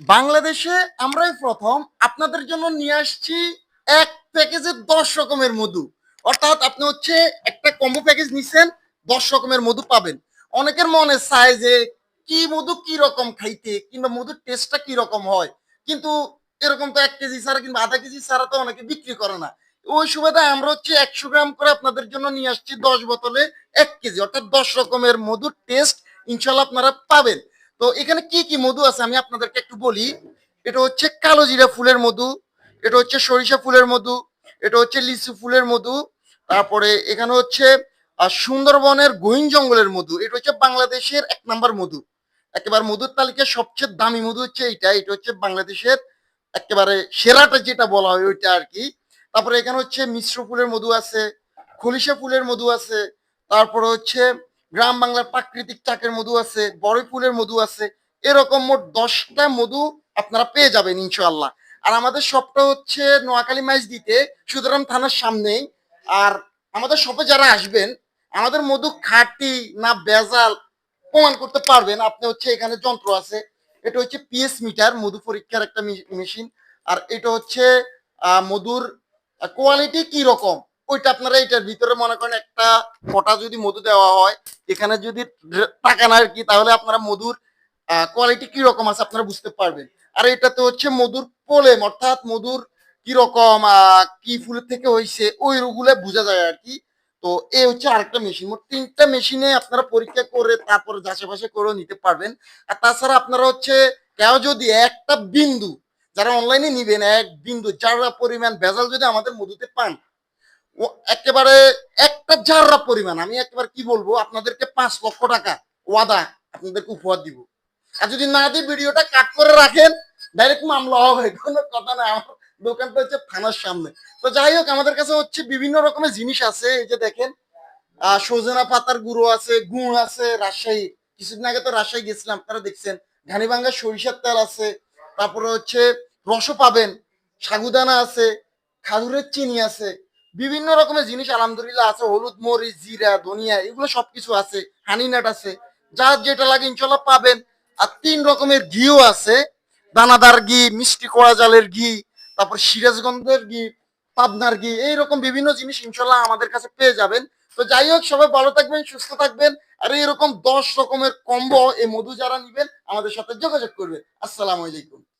বাংলাদেশে আমরাই প্রথম আপনাদের জন্য নিয়ে আসছি এক প্যাকেজে 10 রকমের মধু। অর্থাৎ আপনি হচ্ছে একটা কম্বো প্যাকেজ নিছেন, 10 রকমের মধু পাবেন। অনেকের মনে চায় যে কি মধু কি রকম খাইতে, কিংবা মধুর টেস্টটা কি রকম হয়, কিন্তু এরকম তো 1 কেজি ছাড়া কিংবা আধা কেজি ছাড়া তো অনেকে বিক্রি করে না। ওই সুবাদে আমরা হচ্ছে 100 গ্রাম করে আপনাদের জন্য নিয়ে আসছি 10 বোতলে 1 কেজি, অর্থাৎ 10 রকমের মধুর টেস্ট ইনশাল্লাহ আপনারা পাবেন। তো এখানে কি কি মধু আছে আমি আপনাদেরকে একটু বলি। এটা হচ্ছে কালো জিরা ফুলের মধু, এটা হচ্ছে সরিষা ফুলের মধু, এটা হচ্ছে লিচু ফুলের মধু, তারপরে এখানে হচ্ছে সুন্দরবনের গহীন জঙ্গলের মধু। এটা হচ্ছে বাংলাদেশের 1 নাম্বার মধু। একেবারে মধুর তালিকায় সবচেয়ে দামি মধু হচ্ছে এইটা। এটা হচ্ছে বাংলাদেশের একেবারে সেরাটা যেটা বলা হয় ওইটা আর কি। তারপরে এখানে হচ্ছে মিশ্র ফুলের মধু আছে, খলিশা ফুলের মধু আছে, তারপরে হচ্ছে গ্রাম বাংলার প্রাকৃতিক চাকের মধু আছে, বড়ই ফুলের মধু আছে। এরকম মোট 10টা মধু আপনারা পেয়ে যাবেন ইনশাআল্লাহ। আর আমাদের শপটা হচ্ছে নোয়াখালী মাইজদিতে, সুতরাং থানার সামনেই। আর আমাদের শপে যারা আসবেন, আমাদের মধু খাঁটি না ভেজাল প্রমাণ করতে পারবেন। আপনি হচ্ছে এখানে যন্ত্র আছে, এটা হচ্ছে পিএস মিটার, মধু পরীক্ষার একটা মেশিন। আর এটা হচ্ছে মধুর কোয়ালিটি কি রকম ওইটা আপনারা এটার ভিতরে মনে করেন একটা ফটা যদি মধু দেওয়া হয়, এখানে যদি টাকা না আর কি, তাহলে আপনারা মধুর কোয়ালিটি কি রকম আছে আপনারা বুঝতে পারবেন। আর এটাতে হচ্ছে মধুর পোলেম, অর্থাৎ মধুর কি রকম কি ফুলের থেকে হয়েছে ওই গুলো বোঝা যায় আর কি। তো এই হচ্ছে আরেকটা মেশিন। মোট 3টা মেশিনে আপনারা পরীক্ষা করে তারপরে যাচাই বাছাই করেও নিতে পারবেন। আর তাছাড়া আপনারা হচ্ছে কেউ যদি একটা বিন্দু, যারা অনলাইনে নিবেন, এক বিন্দু যারা পরিমাণ ভেজাল যদি আমাদের মধুতে পান, ও একেবারে একটা জাররা পরিমাণ, আমি একেবারে কি বলবো আপনাদেরকে, 5 লক্ষ টাকা ওয়াদা আপনাদেরকে উপহার দিব। আর যদি না দিয়ে ভিডিওটা কাট করে রাখেন, ডাইরেক্ট মামলা হবে, কোনো কথা না। আমার দোকানটা হচ্ছে থানার সামনে। তো যাই হোক, আমাদের কাছে হচ্ছে বিভিন্ন রকমের জিনিস আছে। এই যে দেখেন, সজনা পাতার গুঁড়ো আছে, গুড় আছে রাজশাহী, কিছুদিন আগে তো রাজশাহী গেছিলাম, আপনারা দেখছেন। ঘানিভাঙ্গা সরিষার তেল আছে, তারপরে হচ্ছে রসও পাবেন, সাগুদানা আছে, খাজুরের চিনি আছে, বিভিন্ন রকমের জিনিস আলহামদুলিল্লাহ আছে। হলুদ মরিচ জিরা ধনিয়া এগুলো সবকিছু আছে, হানিনাট আছে, যার যেটা লাগে ইনশাল্লাহ পাবেন। আর 3 রকমের ঘিও আছে, দানাদার ঘি, মিষ্টি কড়া জালের ঘি, তারপর সিরাজগঞ্জের ঘি, পাবনার ঘি, এইরকম বিভিন্ন জিনিস ইনশাল্লাহ আমাদের কাছে পেয়ে যাবেন। তো যাই হোক, সবাই ভালো থাকবেন, সুস্থ থাকবেন। আর এরকম 10 রকমের কম্বো এই মধু যারা নিবেন আমাদের সাথে যোগাযোগ করবেন। আসসালামু আলাইকুম।